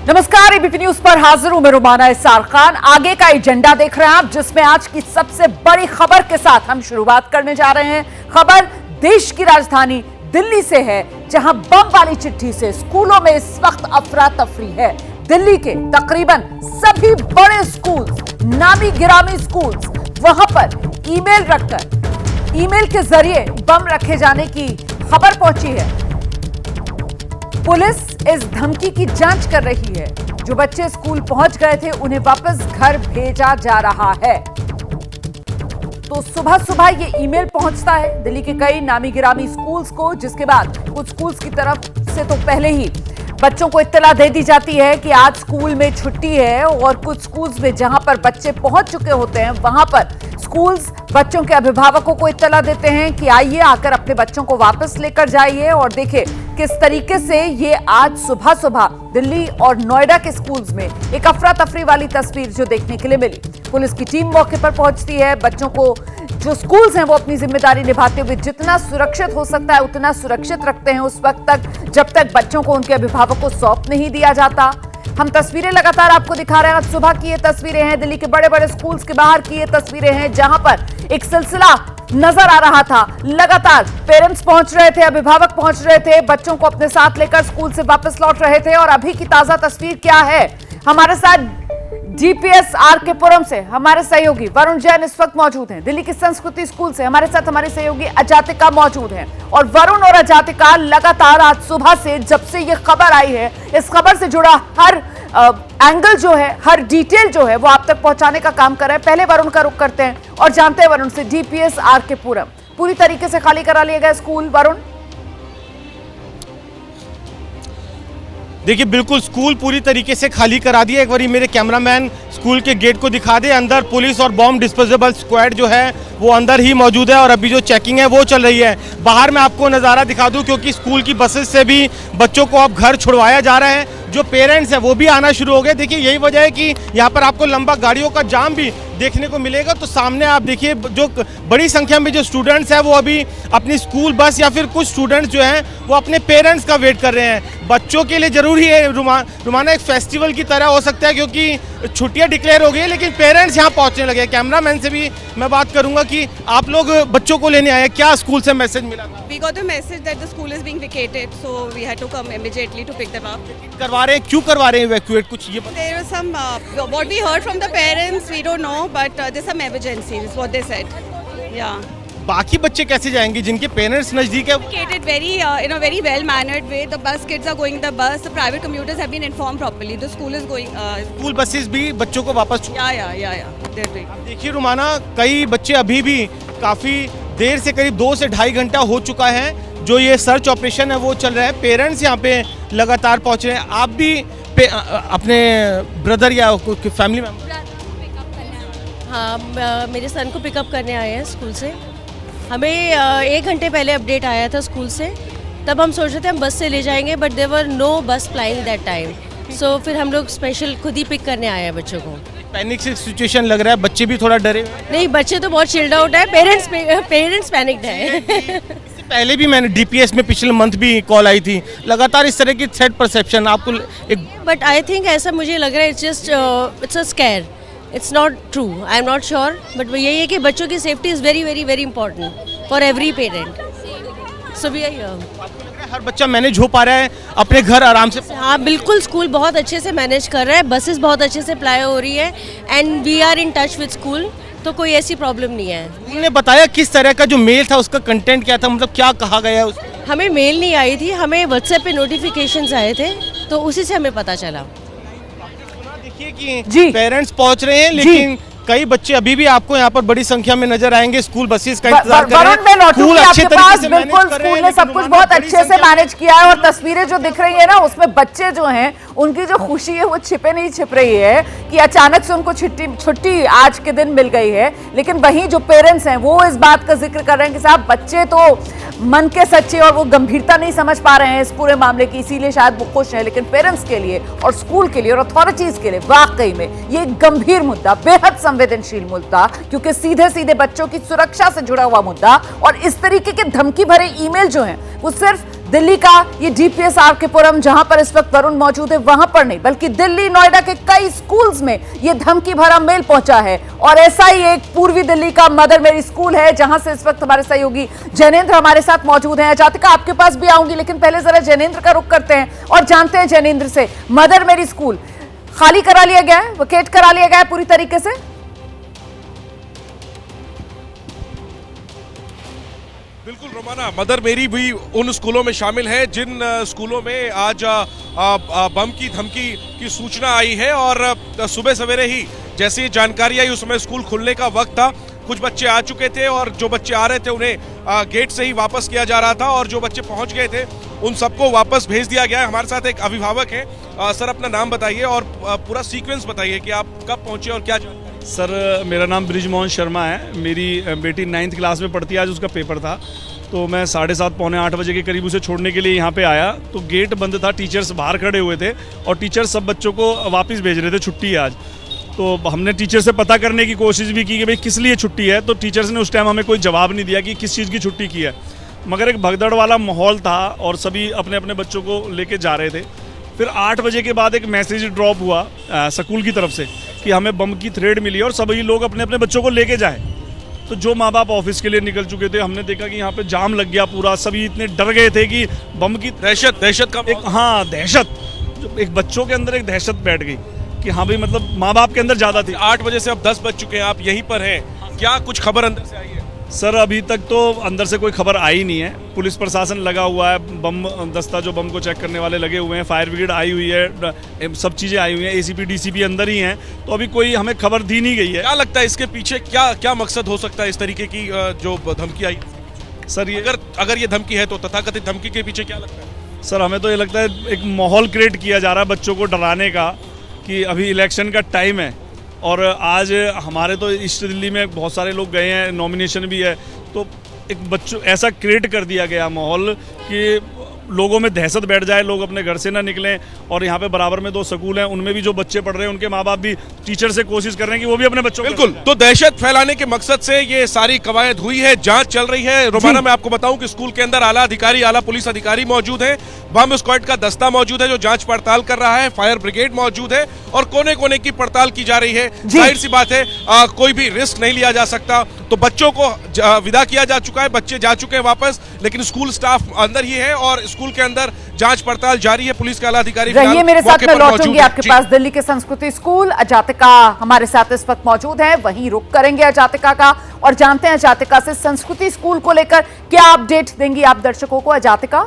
नमस्कार, ABP news पर हाजिर हूं मैं रुमाना इसार खान। आगे का एजेंडा देख रहे हैं आप, जिसमें आज की सबसे बड़ी खबर के साथ हम शुरुआत करने जा रहे हैं। खबर देश की राजधानी दिल्ली से है, जहां बम वाली चिट्ठी से स्कूलों में इस वक्त अफरा तफरी है। दिल्ली के तकरीबन सभी बड़े स्कूल, नामी गिरामी स्कूल, वहां पर ईमेल रखकर ईमेल के जरिए बम रखे जाने की खबर पहुंची है। पुलिस इस धमकी की जांच कर रही है। जो बच्चे स्कूल पहुंच गए थे उन्हें वापस घर भेजा जा रहा है। तो सुबह सुबह ये ईमेल पहुंचता है दिल्ली के कई नामी गिरामी स्कूल्स को, जिसके बाद कुछ स्कूल्स की तरफ से तो पहले ही बच्चों को इत्तला दे दी जाती है कि आज स्कूल में छुट्टी है। और कुछ स्कूल्स में जहां पर बच्चे पहुंच चुके होते हैं, वहां पर स्कूल्स बच्चों के अभिभावकों को इत्तला देते हैं कि आइए, आकर अपने बच्चों को वापस लेकर जाइए। और देखिए किस तरीके से ये आज सुबह सुबह दिल्ली और नोएडा के स्कूल्स में एक अफरा तफरी वाली तस्वीर जो देखने के लिए मिली। पुलिस की टीम मौके पर पहुंचती है। बच्चों को, जो स्कूल्स हैं, वो अपनी जिम्मेदारी निभाते हुए जितना सुरक्षित हो सकता है उतना सुरक्षित रखते हैं उस वक्त तक, जब तक बच्चों को उनके अभिभावक को सौंप नहीं दिया जाता। हम तस्वीरें लगातार आपको दिखा रहे हैं। आज सुबह की ये तस्वीरें हैं, दिल्ली के बड़े बड़े स्कूल्स के बाहर की ये तस्वीरें हैं, जहां पर एक सिलसिला नजर आ रहा था। लगातार पेरेंट्स पहुंच रहे थे, अभिभावक पहुंच रहे थे, बच्चों को अपने साथ लेकर स्कूल से वापस लौट रहे थे। और अभी की ताजा तस्वीर क्या है, हमारे साथ जीपीएस आरके पुरम से हमारे सहयोगी वरुण जैन इस वक्त मौजूद हैं। दिल्ली की संस्कृति स्कूल से हमारे साथ हमारे सहयोगी अजातिका मौजूद हैं। और वरुण और अजातिका लगातार आज सुबह से, जब से ये खबर आई है, इस खबर से जुड़ा हर एंगल जो है, हर डिटेल जो है, वो आप तक पहुंचाने का काम कर रहे हैं। पहले वरुण का रुख करते हैं और जानते हैं वरुण से, डीपीएस आरके पुरम पूरी तरीके से खाली करा लिया गया स्कूल। वरुण, देखिए बिल्कुल स्कूल पूरी तरीके से खाली करा दिया। एक बार मेरे कैमरामैन स्कूल के गेट को दिखा दे। अंदर पुलिस और बॉम्ब डिस्पोजेबल स्क्वाड जो है वो अंदर ही मौजूद है और अभी जो चेकिंग है वो चल रही है। बाहर मैं आपको नज़ारा दिखा दूं, क्योंकि स्कूल की बसेस से भी बच्चों को अब घर छुड़वाया जा रहा है। जो पेरेंट्स हैं वो भी आना शुरू हो गए। देखिए यही वजह है कि यहाँ पर आपको लंबा गाड़ियों का जाम भी देखने को मिलेगा। तो सामने आप देखिए जो बड़ी संख्या में जो स्टूडेंट्स हैं वो अभी अपनी स्कूल बस या फिर कुछ स्टूडेंट्स जो हैं वो अपने पेरेंट्स का वेट कर रहे हैं। बच्चों के लिए ज़रूरी है रुमाना, एक फेस्टिवल की तरह हो सकता है, क्योंकि छुट्टियां डिक्लेयर हो गई है, लेकिन पेरेंट्स यहाँ पहुँचने लगे। कैमरामैन से भी मैं बात करूँगा कि आप लोग बच्चों को लेने आए, क्या स्कूल से मैसेज मिला? We got the message that the school is being vacated, so we had to come immediately to pick them up. करवा रहे हैं, क्यों करवा रहे हैं इवैक्यूएट, कुछ ये बताइए। There was some, what we heard from the parents, we don't know, but there's some emergency, is what they said. Yeah. बाकी बच्चे कैसे जाएंगे जिनके पेरेंट्स नजदीक है? Educated very, in a very well-mannered way. The bus kids are going the bus. The private commuters have been informed properly. The school is going. School buses भी बच्चों को वापस Yeah. They're doing. देखिए रुमाना, कई बच्चे अभी भी काफ़ी देर से, करीब 2 से ढाई घंटा हो चुका है जो ये सर्च ऑपरेशन है वो चल रहा है। पेरेंट्स यहाँ पे लगातार पहुँच रहे हैं। आप भी अपने ब्रदर या फैमिली मेम्बर? हाँ, मेरे सन को पिकअप करने आए हैं स्कूल से। हमें 1 घंटे पहले अपडेट आया था स्कूल से, तब हम सोच रहे थे हम बस से ले जाएंगे, बट देयर वर नो बस फ्लाइंग दैट टाइम। सो फिर हम लोग स्पेशल खुद ही पिक करने आए हैं बच्चों को। पैनिक सिचुएशन लग रहा है, बच्चे भी थोड़ा डरे? नहीं, बच्चे तो बहुत चिल्ड आउट है, पेरेंट्स पैनिक्ड है। इससे पहले भी मैंने डीपीएस में पिछले मंथ भी कॉल आई थी, लगातार इस तरह की थ्रेट परसेप्शन आपको एक? बट आई थिंक ऐसा मुझे लग रहा है it's a scare, it's not true, I am not sure. But यही है कि बच्चों की safety is very very very important for every parent. So we are here. हर बच्चा मैनेज हो पा रहा है अपने घर आराम से? हाँ बिल्कुल, स्कूल बहुत अच्छे से मैनेज कर रहा है, बसेस बहुत अच्छे से अप्लाई हो रही है, and we are in touch with school, तो कोई ऐसी प्रॉब्लम नहीं है। उन्होंने बताया किस तरह का जो मेल था उसका कंटेंट क्या था, मतलब क्या कहा गया है? हमें मेल नहीं आई थी, हमें व्हाट्सएप पे नोटिफिकेशंस आए थे, तो उसी से हमें पता चला। देखिए कि पेरेंट्स पहुंच रहे हैं, लेकिन कई बच्चे अभी भी आपको यहाँ पर बड़ी संख्या में नजर आएंगे। स्कूल बसेस का इंतजार कर रहे हैं। स्कूल अच्छे तरीके से बिल्कुल स्कूल ने सब कुछ बहुत अच्छे से मैनेज किया है। और तस्वीरें जो दिख रही है ना, उसमें बच्चे जो हैं उनकी जो खुशी है वो छिपे नहीं छिप रही है कि अचानक से उनको छुट्टी आज के दिन मिल गई है। लेकिन वहीं जो पेरेंट्स हैं वो इस बात का जिक्र कर रहे हैं कि साहब बच्चे तो मन के सच्चे और वो गंभीरता नहीं समझ पा रहे हैं इस पूरे मामले की, इसीलिए शायद वो खुश हैं। लेकिन पेरेंट्स के लिए और स्कूल के लिए और अथॉरिटीज के लिए वाकई में ये एक गंभीर मुद्दा, बेहद संवेदनशील मुद्दा, क्योंकि सीधे सीधे बच्चों की सुरक्षा से जुड़ा हुआ मुद्दा। और इस तरीके के धमकी भरे ईमेल जो हैं वो सिर्फ दिल्ली का ये डीपीएस आरकेपुरम जहां पर इस वक्त वरुण मौजूद है वहां पर नहीं बल्कि दिल्ली नोएडा के कई स्कूल्स में ये धमकी भरा मेल पहुंचा है। और ऐसा ही एक पूर्वी दिल्ली का मदर मेरी स्कूल है जहां से इस वक्त हमारे सहयोगी जैनेंद्र हमारे साथ मौजूद हैं। जातिका आपके पास भी आऊंगी लेकिन पहले जरा जैनेंद्र का रुख करते हैं और जानते हैं जैनेंद्र से, मदर मेरी स्कूल खाली करा लिया गया है, वैकेट करा लिया गया है पूरी तरीके से? बिल्कुल रोमाना, मदर मेरी भी उन स्कूलों में शामिल है जिन स्कूलों में आज बम की धमकी की सूचना आई है। और सुबह सवेरे ही जैसी जानकारी आई उस समय स्कूल खुलने का वक्त था, कुछ बच्चे आ चुके थे और जो बच्चे आ रहे थे उन्हें गेट से ही वापस किया जा रहा था और जो बच्चे पहुंच गए थे उन सबको वापस भेज दिया गया है। हमारे साथ एक अभिभावक है, सर अपना नाम बताइए और पूरा सीक्वेंस बताइए कि आप कब पहुंचे और क्या जानकारी। सर मेरा नाम ब्रिजमोहन शर्मा है, मेरी बेटी 9th क्लास में पढ़ती है, आज उसका पेपर था तो मैं 7:30 पौने 8 बजे के करीब उसे छोड़ने के लिए यहाँ पे आया तो गेट बंद था, टीचर्स बाहर खड़े हुए थे और टीचर्स सब बच्चों को वापस भेज रहे थे, छुट्टी है आज। तो हमने टीचर से पता करने की कोशिश भी की कि भाई किस लिए छुट्टी है, तो टीचर्स ने उस टाइम हमें कोई जवाब नहीं दिया कि किस चीज़ की छुट्टी की है, मगर एक भगदड़ वाला माहौल था और सभी अपने अपने बच्चों को लेके जा रहे थे। फिर 8 बजे के बाद एक मैसेज ड्रॉप हुआ स्कूल की तरफ से कि हमें बम की थ्रेड मिली और सभी लोग अपने अपने बच्चों को लेके जाएं। तो जो माँ बाप ऑफिस के लिए निकल चुके थे, हमने देखा कि यहाँ पे जाम लग गया पूरा, सभी इतने डर गए थे कि बम की दहशत का एक, हाँ दहशत, एक बच्चों के अंदर एक दहशत बैठ गई कि हाँ भाई मतलब माँ बाप के अंदर ज़्यादा थी। 8 बजे से अब 10 बज चुके हैं, आप यहीं पर हैं, क्या कुछ खबर अंदर से आई है? सर अभी तक तो अंदर से कोई खबर आई नहीं है, पुलिस प्रशासन लगा हुआ है, बम दस्ता जो बम को चेक करने वाले लगे हुए हैं, फायर ब्रिगेड आई हुई है, सब चीज़ें आई हुई हैं, एसीपी डीसीपी अंदर ही हैं, तो अभी कोई हमें खबर दी नहीं गई है। क्या लगता है इसके पीछे क्या क्या मकसद हो सकता है इस तरीके की जो धमकी आई? सर ये अगर ये धमकी है तो तथाकथित धमकी के पीछे क्या लगता है? सर हमें तो ये लगता है एक माहौल क्रिएट किया जा रहा है बच्चों को डराने का कि अभी इलेक्शन का टाइम है और आज हमारे तो ईस्ट दिल्ली में बहुत सारे लोग गए हैं, नॉमिनेशन भी है, तो एक बच्चों ऐसा क्रिएट कर दिया गया माहौल कि लोगों में दहशत बैठ जाए, लोग अपने घर से ना निकलें। और यहाँ पे बराबर में 2 स्कूल हैं, उनमें भी जो बच्चे पढ़ रहे हैं उनके माँ बाप भी टीचर से कोशिश कर रहे हैं कि वो भी अपने बच्चों बिल्कुल, तो दहशत फैलाने के मकसद से ये सारी कवायद हुई है, जांच चल रही है। रोमाना मैं आपको बताऊं कि स्कूल के अंदर आला अधिकारी, आला पुलिस अधिकारी मौजूद है, बम स्क्वाड का दस्ता मौजूद है जो जांच पड़ताल कर रहा है, फायर ब्रिगेड मौजूद है और कोने कोने की पड़ताल की जा रही है। जाहिर सी बात है कोई भी रिस्क नहीं लिया जा सकता, तो बच्चों को विदा किया जा चुका है, बच्चे जा चुके हैं वापस, लेकिन स्कूल स्टाफ अंदर ही है और स्कूल के अंदर जांच पड़ताल जारी है। पुलिस के आला अधिकारी रहिए मेरे साथ, मैं लौटूंगी आपके पास। दिल्ली के संस्कृति स्कूल अजातिका हमारे साथ इस वक्त मौजूद है, वहीं रुक करेंगे अजातिका का और जानते हैं अजातिका से संस्कृति स्कूल को लेकर क्या अपडेट देंगी आप दर्शकों को। अजातिका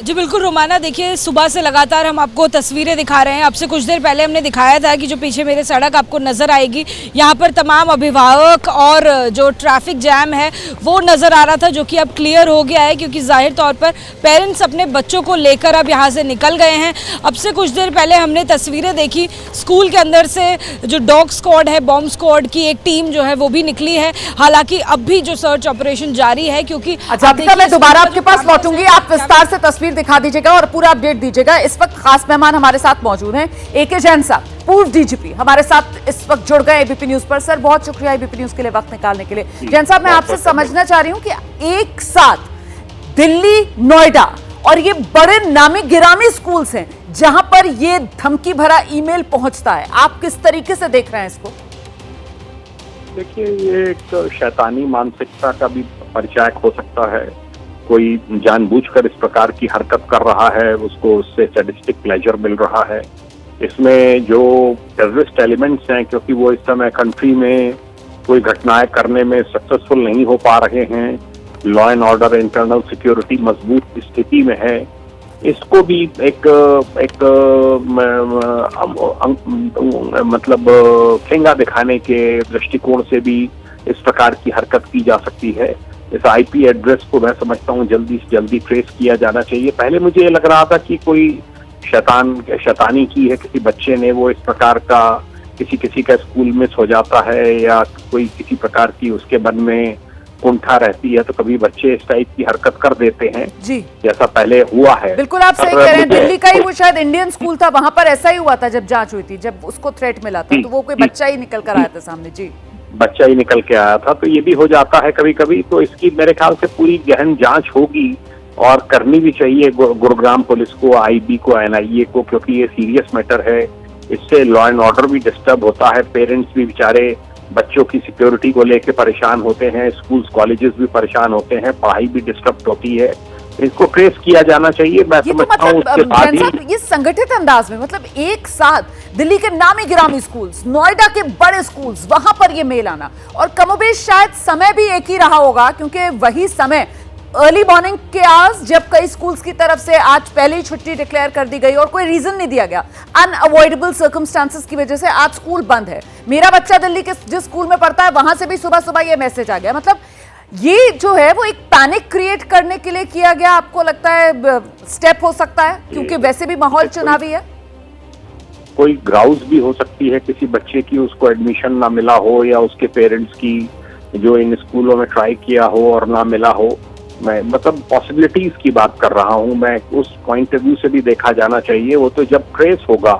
जी बिल्कुल रोमाना, देखिए सुबह से लगातार हम आपको तस्वीरें दिखा रहे हैं। अब से कुछ देर पहले हमने दिखाया था कि जो पीछे मेरे सड़क आपको नज़र आएगी, यहाँ पर तमाम अभिभावक और जो ट्रैफिक जैम है वो नज़र आ रहा था, जो कि अब क्लियर हो गया है क्योंकि जाहिर तौर पर पेरेंट्स अपने बच्चों को लेकर अब यहाँ से निकल गए हैं। अब से कुछ देर पहले हमने तस्वीरें देखी, स्कूल के अंदर से जो डॉग स्क्वाड है, बॉम्ब स्क्वाड की एक टीम जो है वो भी निकली है। हालांकि अब भी जो सर्च ऑपरेशन जारी है क्योंकि अजातिका मैं दोबारा आपके पास लौटूंगी, आप विस्तार से तस्वीर दिखा दीजिएगा और पूरा अपडेट दीजिएगा। इस वक्त खास मेहमान हमारे साथ मौजूद हैं, एके जैन साहब, पूर्व डीजीपी हमारे साथ इस वक्त जुड़ गए एबीपी न्यूज पर। सर बहुत शुक्रिया एबीपी न्यूज के लिए वक्त निकालने के लिए। जैन साहब मैं आपसे समझना चाह रही हूं कि एक साथ दिल्ली, नोएडा और ये बड़े नामी गिरामी स्कूल्स हैं जहां पर ये धमकी भरा ईमेल पहुंचता है, आप किस तरीके से देख रहे हैं इसको? देखिए ये एक शैतानी मानसिकता का भी परिचायक हो सकता है, कोई जानबूझकर इस प्रकार की हरकत कर रहा है, उसको उससे सैडिस्टिक प्लेजर मिल रहा है। इसमें जो टेररिस्ट एलिमेंट्स हैं, क्योंकि वो इस समय कंट्री में कोई घटनाएं करने में सक्सेसफुल नहीं हो पा रहे हैं, law and order, internal security मजबूत स्थिति में है, इसको भी एक मतलब ठेंगा दिखाने के दृष्टिकोण से भी इस प्रकार की हरकत की जा सकती है। इस आईपी एड्रेस को मैं समझता हूँ जल्दी से जल्दी ट्रेस किया जाना चाहिए। पहले मुझे ये लग रहा था कि कोई शैतानी की है किसी बच्चे ने, वो इस प्रकार का किसी का स्कूल मिस हो जाता है या कोई किसी प्रकार की उसके मन में कुंठा रहती है तो कभी बच्चे इस टाइप की हरकत कर देते हैं जी, जैसा पहले हुआ है। बिल्कुल आप सही कह रहे हैं। दिल्ली का ही वो शायद इंडियन स्कूल था, वहां पर ऐसा ही हुआ था जब जांच हुई थी, जब उसको थ्रेट मिला था तो वो कोई बच्चा ही निकल कर आया था सामने। जी बच्चा ही निकल के आया था, तो ये भी हो जाता है कभी कभी। तो इसकी मेरे ख्याल से पूरी गहन जांच होगी और करनी भी चाहिए गुरुग्राम पुलिस को, आईबी को, एनआईए को, क्योंकि ये सीरियस मैटर है। इससे लॉ एंड ऑर्डर भी डिस्टर्ब होता है, पेरेंट्स भी बेचारे बच्चों की सिक्योरिटी को लेके परेशान होते हैं, स्कूल्स कॉलेजेस भी परेशान होते हैं, पढ़ाई भी डिस्टर्ब होती है। इसको ट्रेस किया जाना चाहिए। मैं ये तो समझता हूँ उसके मतलब बाद जैन साहब, ये संगठित अंदाज में, मतलब एक साथ दिल्ली के नामी गिरामी स्कूल्स, नोएडा के बड़े स्कूल्स, वहां पर ये मेल आना, और कमोबेश शायद समय भी एक ही रहा होगा, क्योंकि वही समय अर्ली मॉर्निंग के आवर्स जब कई स्कूल्स की तरफ से आज पहले ही छुट्टी डिक्लेयर कर दी गई और कोई रीजन नहीं दिया गया, अनअवॉइडेबल सर्कमस्टांसेस की वजह से आज स्कूल बंद है। मेरा बच्चा दिल्ली के जिस स्कूल में पढ़ता है वहां से भी सुबह सुबह ये मैसेज आ गया। मतलब ये जो है वो एक पैनिक क्रिएट करने के लिए किया गया, आपको लगता है स्टेप हो सकता है, क्योंकि वैसे भी माहौल चुनावी है? कोई ग्राउज भी हो सकती है किसी बच्चे की, उसको एडमिशन ना मिला हो, या उसके पेरेंट्स की जो इन स्कूलों में ट्राई किया हो और ना मिला हो। मैं मतलब पॉसिबिलिटीज की बात कर रहा हूं मैं, उस पॉइंट ऑफ व्यू से भी देखा जाना चाहिए। वो तो जब ट्रेस होगा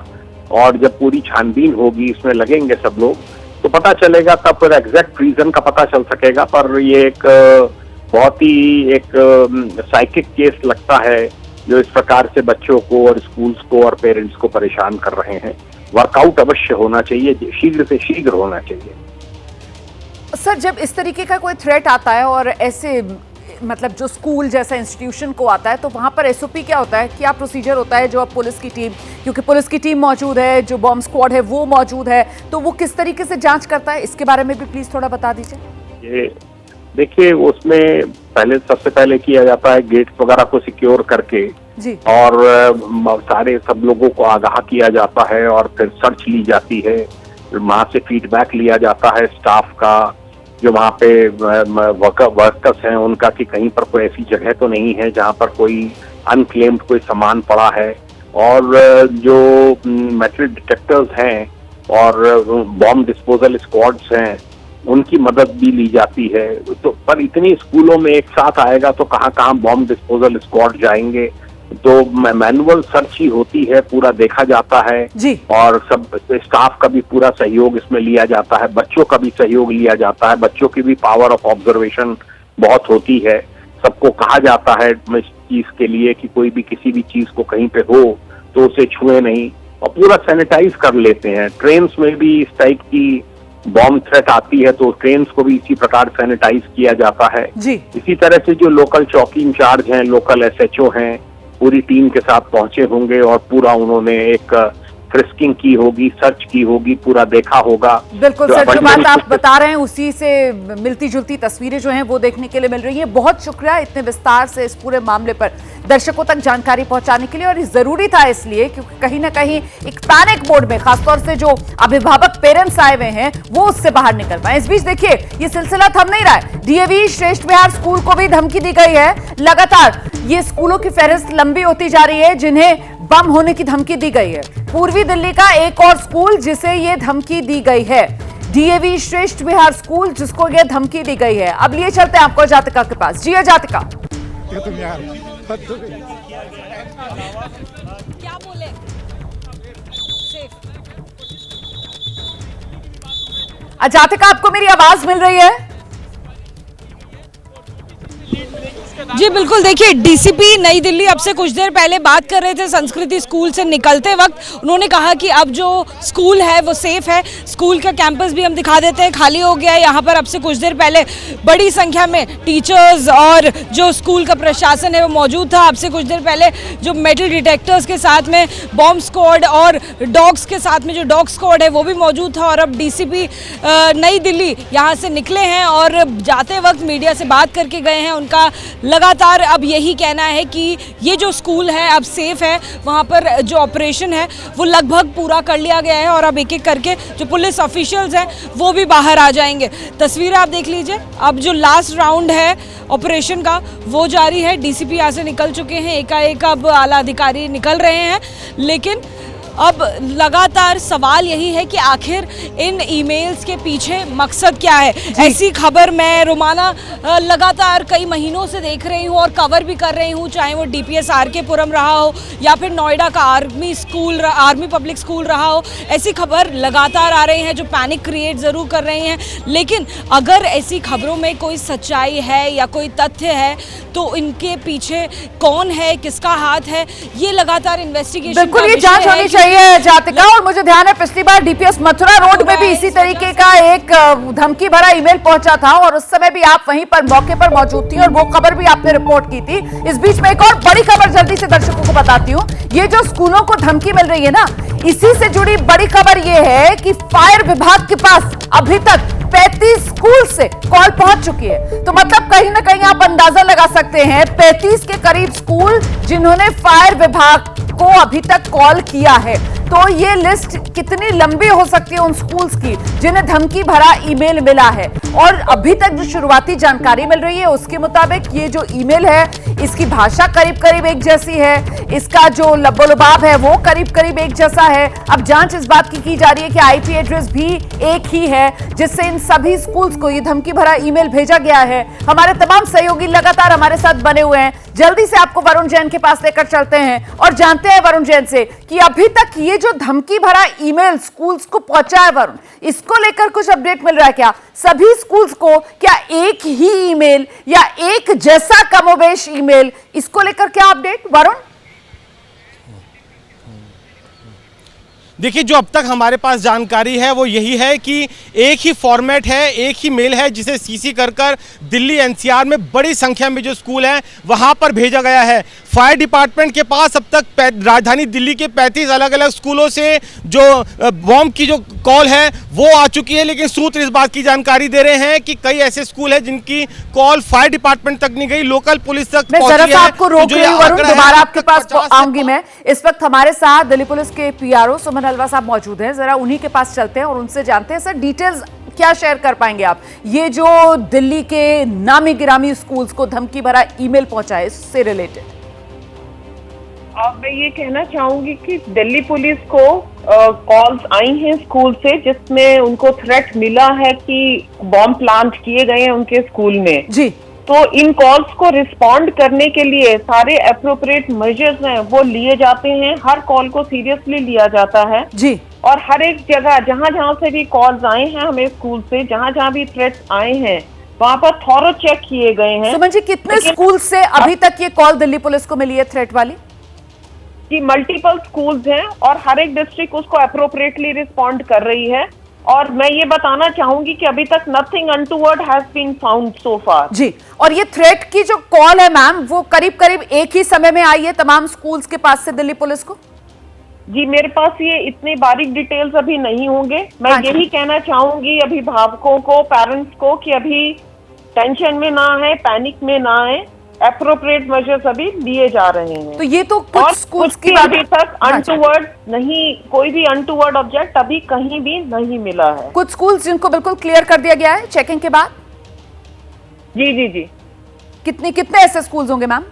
और जब पूरी छानबीन होगी, इसमें लगेंगे सब लोग, तो पता चलेगा, तब फिर एग्जैक्ट रीजन का पता चल सकेगा। पर ये एक बहुत ही एक साइकिक केस लगता है जो इस प्रकार से बच्चों को और स्कूल्स को और पेरेंट्स को परेशान कर रहे हैं। वर्कआउट अवश्य होना चाहिए, शीघ्र से शीघ्र होना चाहिए। सर, जब इस तरीके का कोई थ्रेट आता है और ऐसे मतलब जो स्कूल जैसा इंस्टीट्यूशन को आता है, तो वहां पर एसओपी क्या होता है, क्या प्रोसीजर होता है? जो अब पुलिस की टीम, क्योंकि पुलिस की टीम मौजूद है, जो बॉम्ब स्क्वाड है वो मौजूद है, तो वो किस तरीके से जांच करता है, इसके बारे में भी प्लीज थोड़ा बता दीजिए। ये देखिए, उसमें सबसे पहले किया जाता है गेट्स वगैरह को सिक्योर करके जी, और सारे सब लोगों को आगाह किया जाता है और फिर सर्च ली जाती है। वहां से फीडबैक लिया जाता है स्टाफ का, जो वहाँ पे वर्कर्स हैं उनका, कि कहीं पर कोई ऐसी जगह तो नहीं है जहाँ पर कोई अनक्लेम्ड कोई सामान पड़ा है। और जो मेटल डिटेक्टर्स हैं और बॉम्ब डिस्पोजल स्क्वाड्स हैं, उनकी मदद भी ली जाती है। तो पर इतनी स्कूलों में एक साथ आएगा तो कहाँ कहाँ बॉम्ब डिस्पोजल स्क्वाड जाएंगे, तो मैनुअल सर्च ही होती है, पूरा देखा जाता है जी, और सब स्टाफ का भी पूरा सहयोग इसमें लिया जाता है, बच्चों का भी सहयोग लिया जाता है। बच्चों की भी पावर ऑफ ऑब्जर्वेशन बहुत होती है। सबको कहा जाता है इस चीज के लिए कि कोई भी किसी भी चीज को कहीं पे हो तो उसे छुए नहीं, और पूरा सैनिटाइज कर लेते हैं। ट्रेन्स में भी इस टाइप की बॉम्ब थ्रेट आती है तो ट्रेन्स को भी इसी प्रकार सैनिटाइज किया जाता है जी। इसी तरह से जो लोकल चौकी इंचार्ज हैं, लोकल एसएचओ हैं, पूरी टीम के साथ पहुंचे होंगे और पूरा उन्होंने एक फ्रिस्किंग की होगी, सर्च की होगी, पूरा देखा होगा। बिल्कुल सर, जो बात आप बता रहे हैं उसी से मिलती जुलती तस्वीरें जो हैं वो देखने के लिए मिल रही हैं। बहुत शुक्रिया इतने विस्तार से इस पूरे मामले पर दर्शकों तक जानकारी पहुंचाने के लिए, और ये जरूरी था इसलिए क्योंकि कहीं ना कहीं एक पैनिक मोड में खासतौर से जो अभिभावक पेरेंट्स आए हुए हैं वो उससे बाहर निकल पाए। इस बीच देखिए, ये सिलसिला थम नहीं रहा है। डीएवी श्रेष्ठ बिहार स्कूल को भी धमकी दी गई है। लगातार ये स्कूलों की फहरिस्त लंबी होती जा रही है जिन्हें बम होने की धमकी दी गई है। पूर्वी दिल्ली का एक और स्कूल जिसे ये धमकी दी गई है, डीएवी श्रेष्ठ बिहार स्कूल, जिसको ये धमकी दी गई है। अब लिए चलते हैं आपको जातिका के पास। जी जातिका, क्या बोले? जातिका, आपको मेरी आवाज मिल रही है? जी बिल्कुल, देखिए डीसीपी नई दिल्ली अब से कुछ देर पहले बात कर रहे थे संस्कृति स्कूल से निकलते वक्त। उन्होंने कहा कि अब जो स्कूल है वो सेफ है। स्कूल का कैंपस भी हम दिखा देते हैं, खाली हो गया है। यहाँ पर अब से कुछ देर पहले बड़ी संख्या में टीचर्स और जो स्कूल का प्रशासन है वो मौजूद था। अब से कुछ देर पहले जो मेटल डिटेक्टर्स के साथ में बॉम्ब स्क्वाड और डॉग्स के साथ में जो डॉग स्क्वाड है वो भी मौजूद था। और अब डीसीपी नई दिल्ली यहाँ से निकले हैं और जाते वक्त मीडिया से बात करके गए हैं। उनका लगातार अब यही कहना है कि ये जो स्कूल है अब सेफ है, वहाँ पर जो ऑपरेशन है वो लगभग पूरा कर लिया गया है और अब एक एक करके जो पुलिस ऑफिशियल्स हैं वो भी बाहर आ जाएंगे। तस्वीरें आप देख लीजिए, अब जो लास्ट राउंड है ऑपरेशन का वो जारी है। डीसीपी यहाँ से निकल चुके हैं, एकाएक अब आला अधिकारी निकल रहे हैं, लेकिन अब लगातार सवाल यही है कि आखिर इन ईमेल्स के पीछे मकसद क्या है। ऐसी खबर मैं रोमाना लगातार कई महीनों से देख रही हूँ और कवर भी कर रही हूँ, चाहे वो DPS RK पुरम रहा हो या फिर नोएडा का आर्मी पब्लिक स्कूल रहा हो। ऐसी खबर लगातार आ रही हैं जो पैनिक क्रिएट ज़रूर कर रही हैं, लेकिन अगर ऐसी खबरों में कोई सच्चाई है या कोई तथ्य है तो इनके पीछे कौन है, किसका हाथ है, ये लगातार इन्वेस्टिगेशन बिल्कुल ये जांच होनी चाहिए जातिका। और मुझे ध्यान है पिछली बार DPS मथुरा रोड में भी इसी तरीके का एक धमकी भरा ईमेल पहुंचा था और उस समय भी आप वहीं पर मौके पर मौजूद थी और वो खबर भी आपने रिपोर्ट की थी। इस बीच में एक और बड़ी खबर जल्दी से दर्शकों को बताती हूँ। ये जो स्कूलों को धमकी मिल रही है ना, इसी से जुड़ी बड़ी खबर ये है कि फायर विभाग के पास अभी तक 35 स्कूल से कॉल पहुंच चुकी है। तो मतलब कहीं ना कहीं आप अंदाजा लगा सकते हैं 35 के करीब स्कूल जिन्होंने फायर विभाग को अभी तक कॉल किया है। तो ये लिस्ट कितनी लंबी हो सकती है उन स्कूल्स की जिन्हें धमकी भरा ईमेल मिला है। और अभी तक जो शुरुआती जानकारी मिल रही है उसके मुताबिक ये जो ईमेल है इसकी भाषा करीब करीब एक जैसी है, इसका जो लबोलुबाब है वो करीब करीब एक जैसा है। अब जांच इस बात की जा रही है कि IP एड्रेस भी एक ही है जिससे इन सभी स्कूल्स को ये धमकी भरा ईमेल भेजा गया है। हमारे तमाम सहयोगी लगातार हमारे साथ बने हुए हैं। जल्दी से आपको वरुण जैन के पास लेकर चलते हैं और जानते हैं वरुण जैन से कि अभी तक ये जो धमकी भरा ईमेल स्कूल्स को पहुंचा है वरुण, इसको लेकर कुछ अपडेट मिल रहा है क्या? सभी स्कूल्स को क्या एक ही ईमेल या एक जैसा कमोबेश ईमेल, इसको लेकर क्या अपडेट वरुण? देखिए जो अब तक हमारे पास जानकारी है वो यही है कि एक ही फॉर्मेट है, एक ही मेल है जिसे CC कर दिल्ली NCR में बड़ी संख्या में जो स्कूल हैं वहां पर भेजा गया है। फायर डिपार्टमेंट के पास अब तक राजधानी दिल्ली के 35 अलग अलग स्कूलों से जो बॉम्ब की जो कॉल है वो आ चुकी है, लेकिन सूत्र इस बात की जानकारी दे रहे हैं कि कई ऐसे स्कूल हैं जिनकी कॉल फायर डिपार्टमेंट तक नहीं गई, लोकल पुलिस तक पहुंची है। जरा सा आपको रोक रही हूं वरुण, दोबारा आपके पास आऊंगी मैं। इस वक्त हमारे साथ दिल्ली पुलिस के PRO सुमन हलवा साहब मौजूद हैं, जरा उन्हीं के पास चलते हैं और उनसे जानते हैं सर डिटेल्स क्या शेयर कर पाएंगे आप, ये जो दिल्ली के नामी गिरामी स्कूल्स को धमकी भरा ईमेल पहुंचा है इससे रिलेटेड। अब मैं ये कहना चाहूंगी कि दिल्ली पुलिस को कॉल्स आई हैं स्कूल से जिसमें उनको थ्रेट मिला है कि बॉम्ब प्लांट किए गए हैं उनके स्कूल में जी। तो इन कॉल्स को रिस्पॉन्ड करने के लिए सारे अप्रोप्रिएट मेजर्स हैं वो लिए जाते हैं, हर कॉल को सीरियसली लिया जाता है जी। और हर एक जगह जहां जहां से भी कॉल्स आए हैं हमें स्कूल से, जहां जहां भी थ्रेट्स आए हैं वहां पर थॉरो चेक किए गए हैं। सुमन जी कितने स्कूल से अभी तक ये कॉल दिल्ली पुलिस को मिली है थ्रेट वाली? कि मल्टीपल स्कूल्स हैं और हर एक डिस्ट्रिक्ट उसको अप्रोप्रिएटली रिस्पॉन्ड कर रही है। और मैं ये बताना चाहूंगी कि अभी तक nothing untoward has been found so far. जी। और ये थ्रेट की जो कॉल है मैम वो करीब करीब एक ही समय में आई है तमाम स्कूल्स के पास से दिल्ली पुलिस को? जी मेरे पास ये इतने बारीक डिटेल्स अभी नहीं होंगे। मैं यही कहना चाहूंगी अभिभावकों को, पेरेंट्स को कि अभी टेंशन में ना है, पैनिक में ना है, एप्रोप्रिएट मेजर्स अभी लिए जा रहे हैं। तो ये तो कुछ स्कूल्स की अभी तक अनटूवर्ड नहीं, कोई भी अनटूवर्ड ऑब्जेक्ट अभी कहीं भी नहीं मिला है। कुछ स्कूल्स जिनको बिल्कुल क्लियर कर दिया गया है चेकिंग के बाद? जी जी जी। कितने ऐसे स्कूल्स होंगे मैम?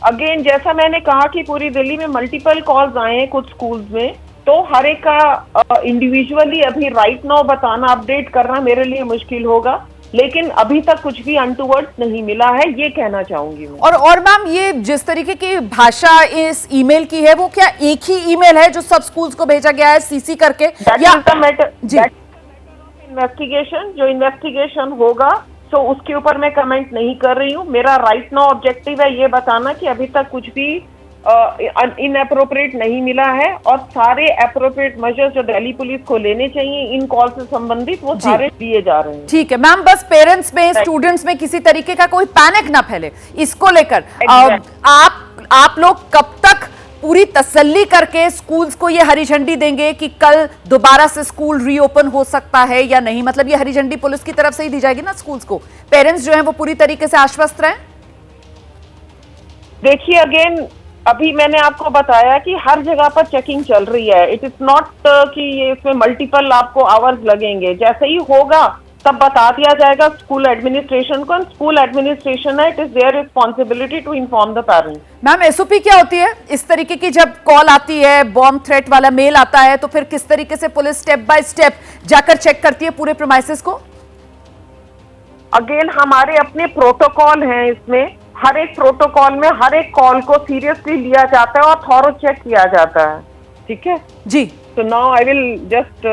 अगेन जैसा मैंने कहा कि पूरी दिल्ली में मल्टीपल कॉल्स आए हैं कुछ स्कूल्स में, तो हर एक का इंडिविजुअली अभी राइट नाउ बताना, अपडेट करना मेरे लिए मुश्किल होगा, लेकिन अभी तक कुछ भी अनटूवर्ड नहीं मिला है, ये कहना चाहूंगी मैं। और मैम ये जिस तरीके की भाषा इस ईमेल की है वो क्या एक ही ईमेल है जो सब स्कूल्स को भेजा गया है CC करके या इन्वेस्टिगेशन जो इन्वेस्टिगेशन होगा तो उसके ऊपर मैं कमेंट नहीं कर रही हूँ। मेरा राइट नाउ ऑब्जेक्टिव है ये बताना कि अभी तक कुछ भी इनएप्रोप्रिएट नहीं मिला है और सारे एप्रोप्रिएट मेजर्स जो दिल्ली पुलिस को लेने चाहिए इन कॉल से संबंधित वो सारे दिए जा रहे हैं। ठीक है मैम, बस पेरेंट्स में, स्टूडेंट्स में किसी तरीके का कोई पैनिक ना फैले इसको लेकर आप लोग कब तक पूरी तसल्ली करके स्कूल्स को ये हरी झंडी देंगे कि कल दोबारा से स्कूल रीओपन हो सकता है या नहीं? मतलब ये हरी झंडी पुलिस की तरफ से ही दी जाएगी ना स्कूल्स को, पेरेंट्स जो हैं वो पूरी तरीके से आश्वस्त रहें? देखिए अगेन अभी मैंने आपको बताया कि हर जगह पर चेकिंग चल रही है। इट इज नॉट कि ये इसमें मल्टीपल आपको आवर्स लगेंगे, जैसे ही होगा तब बता दिया जाएगा स्कूल एडमिनिस्ट्रेशन को, स्कूल एडमिनिस्ट्रेशन है, it is their responsibility to inform the parents. Ma'am SOP क्या होती है इस तरीके की? जब कॉल आती है, बॉम्ब थ्रेट वाला मेल आता है, तो फिर किस तरीके से पुलिस स्टेप बाय स्टेप जाकर चेक करती है पूरे प्रीमाइसेस को? अगेन हमारे अपने प्रोटोकॉल हैं, इसमें हर एक प्रोटोकॉल में हर एक कॉल को सीरियसली लिया जाता है और थॉरो चेक किया जाता है। ठीक है जी। So now I will just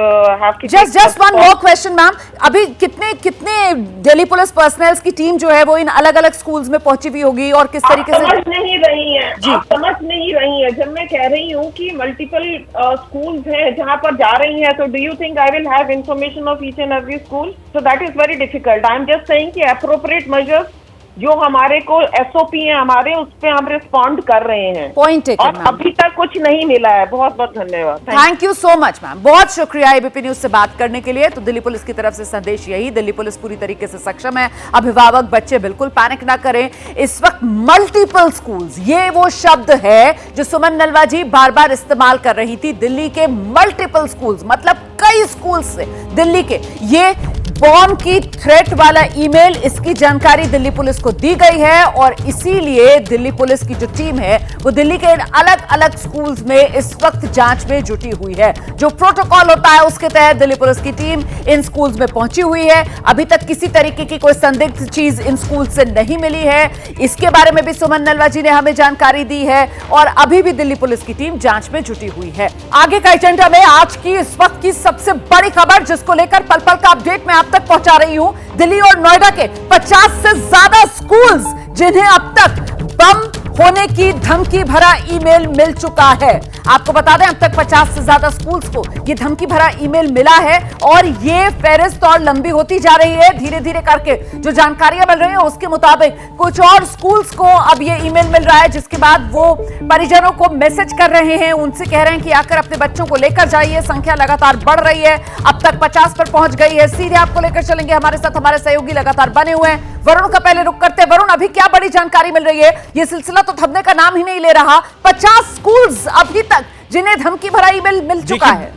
have to just one more question ma'am, अभी कितने दिल्ली पुलिस पर्सनल्स की टीम जो है वो इन अलग अलग स्कूल्स में पहुंची हुई होगी और किस तरीके से? समझ नहीं रही है, आप समझ नहीं रही है। जब मैं कह रही हूँ कि मल्टीपल स्कूल्स हैं जहाँ पर जा रही हैं, so do you think I will have information of each and every school? So that is very difficult. I am just saying कि appropriate measures जो हमारे को एसओपी है हमारे, उस पे हम रिस्पॉन्ड कर रहे हैं। पॉइंट टेकन और अभी तक कुछ नहीं मिला है। बहुत बहुत धन्यवाद। Thank you so much ma'am, बहुत शुक्रिया एबीपी न्यूज से बात करने के लिए। तो दिल्ली पुलिस की तरफ से संदेश यही, दिल्ली पुलिस पूरी तरीके से सक्षम है। अभिभावक बच्चे बिल्कुल पैनिक ना करें। इस वक्त मल्टीपल स्कूल्स, ये वो शब्द है जो सुमन नलवा जी बार बार इस्तेमाल कर रही थी। दिल्ली के मल्टीपल स्कूल्स मतलब कई स्कूल्स से दिल्ली के, ये बॉम्ब की थ्रेट वाला ईमेल, इसकी जानकारी दिल्ली पुलिस को दी गई है और इसीलिए दिल्ली पुलिस की जो टीम है वो दिल्ली के अलग अलग स्कूल्स में इस वक्त जांच में जुटी हुई है। जो प्रोटोकॉल होता है उसके तहत दिल्ली पुलिस की टीम इन स्कूल्स में पहुंची हुई है। अभी तक किसी तरीके की कोई संदिग्ध चीज इन स्कूल से नहीं मिली है। इसके बारे में भी सुमन नलवा जी ने हमें जानकारी दी है और अभी भी दिल्ली पुलिस की टीम जांच में जुटी हुई है। आगे का एजेंडा में आज की इस वक्त की सबसे बड़ी खबर, जिसको लेकर पल पल का अपडेट मैं आप तक पहुंचा रही हूं। दिल्ली और नोएडा के 50 से ज्यादा स्कूल्स जिन्हें अब तक बम होने की धमकी भरा ईमेल मिल चुका है। आपको बता दें अब तक 50 से ज्यादा स्कूल्स को ये धमकी भरा ईमेल मिला है और ये फेहरिस्त और लंबी होती जा रही है। धीरे धीरे करके जो जानकारियां मिल रही है उसके मुताबिक कुछ और स्कूल्स को अब ये ईमेल मिल रहा है, जिसके बाद वो परिजनों को मैसेज कर रहे हैं, उनसे कह रहे हैं कि आकर अपने बच्चों को लेकर जाइए। संख्या लगातार बढ़ रही है, अब तक 50 पर पहुंच गई है। सीधे आपको लेकर चलेंगे, हमारे साथ हमारे सहयोगी लगातार बने हुए हैं। वरुण का पहले रुख करते हैं। वरुण, अभी क्या बड़ी जानकारी मिल रही है? ये सिलसिला तो थमने का नाम ही नहीं ले रहा। 50 स्कूल्स अभी तक जिन्हें धमकी भरा ईमेल मिल चुका है।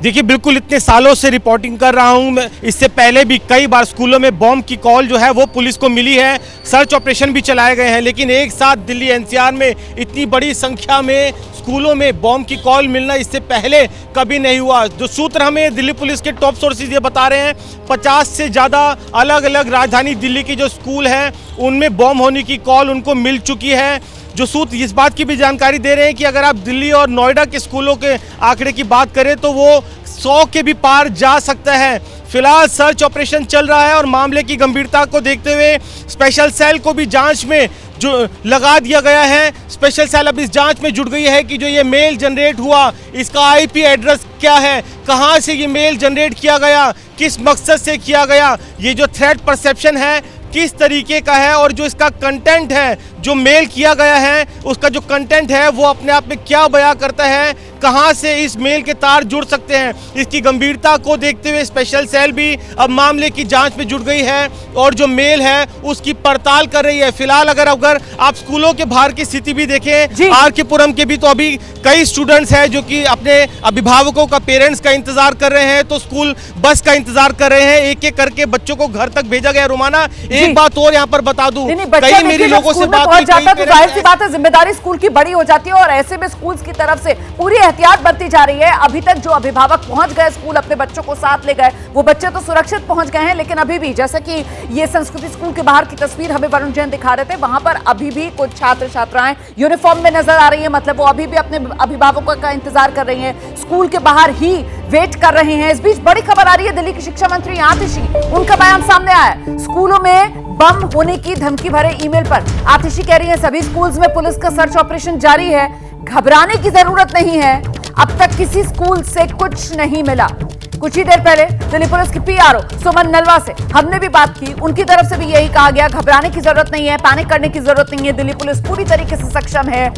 देखिए बिल्कुल इतने सालों से रिपोर्टिंग कर रहा हूं मैं, इससे पहले भी कई बार स्कूलों में बॉम्ब की कॉल जो है वो पुलिस को मिली है। सर्च ऑपरेशन भी चलाए गए हैं, लेकिन एक साथ दिल्ली एनसीआर में इतनी बड़ी संख्या में स्कूलों में बॉम्ब की कॉल मिलना इससे पहले कभी नहीं हुआ। जो सूत्र हमें दिल्ली पुलिस के टॉप सोर्सेज ये बता रहे हैं, 50 से ज़्यादा अलग अलग राजधानी दिल्ली की जो स्कूल हैं उनमें बॉम्ब होने की कॉल उनको मिल चुकी है। जो सूत्र इस बात की भी जानकारी दे रहे हैं कि अगर आप दिल्ली और नोएडा के स्कूलों के आंकड़े की बात करें तो वो 100 के भी पार जा सकता है। फिलहाल सर्च ऑपरेशन चल रहा है और मामले की गंभीरता को देखते हुए स्पेशल सेल को भी जांच में जो लगा दिया गया है। स्पेशल सेल अब इस जांच में जुट गई है कि जो ये मेल जनरेट हुआ इसका आईपी एड्रेस क्या है, कहां से ये मेल जनरेट किया गया, किस मकसद से किया गया, ये जो थ्रेट परसेप्शन है किस तरीके का है और जो इसका कंटेंट है, जो मेल किया गया है उसका जो कंटेंट है वो अपने आप में क्या बयां करता है, कहां से इस मेल के तार जुड़ सकते हैं। इसकी गंभीरता को देखते हुए स्पेशल सेल भी अब मामले की जांच में जुट गई है और जो मेल है उसकी पड़ताल कर रही है। फिलहाल अगर आप स्कूलों के बाहर की स्थिति भी देखें, आर के पुरम के भी, तो अभी कई स्टूडेंट्स हैं जो कि अपने अभिभावकों का, पेरेंट्स का इंतजार कर रहे हैं, तो स्कूल बस का इंतजार कर रहे हैं। एक एक करके बच्चों को घर तक भेजा गया। रुमाना, एक बात और यहाँ पर बता दूं, कई मेरी लोगों से बात पहुंच जाता तो जाहिर सी बात है जिम्मेदारी स्कूल की बड़ी हो जाती है और ऐसे में स्कूल की तरफ से पूरी एहतियात बरती जा रही है। अभी तक जो अभिभावक पहुंच गए स्कूल, अपने बच्चों को साथ ले गए, वो बच्चे तो सुरक्षित पहुंच गए हैं, लेकिन अभी भी जैसे कि ये संस्कृति स्कूल के बाहर की तस्वीर हमें वरुण जैन दिखा रहे थे, वहां पर अभी भी कुछ छात्र छात्राएं यूनिफॉर्म में नजर आ रही है। मतलब वो अभी भी अपने अभिभावकों का इंतजार कर रही हैं, स्कूल के बाहर ही वेट कर रहे हैं। इस बीच बड़ी खबर आ रही है, दिल्ली की शिक्षा मंत्री आतिशी, उनका बयान सामने आया। स्कूलों में बम होने की धमकी भरे ईमेल पर आतिशी कह रही है सभी स्कूल्स में पुलिस का सर्च ऑपरेशन जारी है, घबराने की जरूरत नहीं है, अब तक किसी स्कूल से कुछ नहीं मिला। कुछ ही देर पहले दिल्ली पुलिस की पीआरओ सुमन नलवा से हमने भी बात की, उनकी तरफ से भी यही कहा गया, घबराने की जरूरत नहीं है, पैनिक करने की जरूरत नहीं है, दिल्ली पुलिस पूरी तरीके से सक्षम है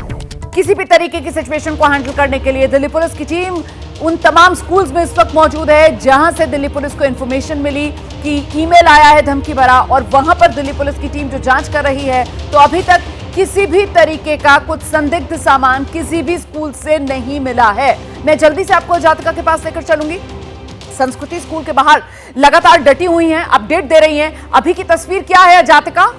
किसी भी तरीके की सिचुएशन को हैंडल करने के लिए। दिल्ली पुलिस की टीम उन तमाम स्कूल्स में इस वक्त मौजूद है जहां से दिल्ली पुलिस को इंफॉर्मेशन मिली कि ईमेल आया है धमकी भरा, और वहां पर दिल्ली पुलिस की टीम जो जांच कर रही है, तो अभी तक किसी भी तरीके का कुछ संदिग्ध सामान किसी भी स्कूल से नहीं मिला है। मैं जल्दी से आपको जातिका के पास लेकर चलूंगी। संस्कृति स्कूल के बाहर लगातार डटी हुई हैं, अपडेट दे रही हैं। अभी की तस्वीर क्या है जातिका?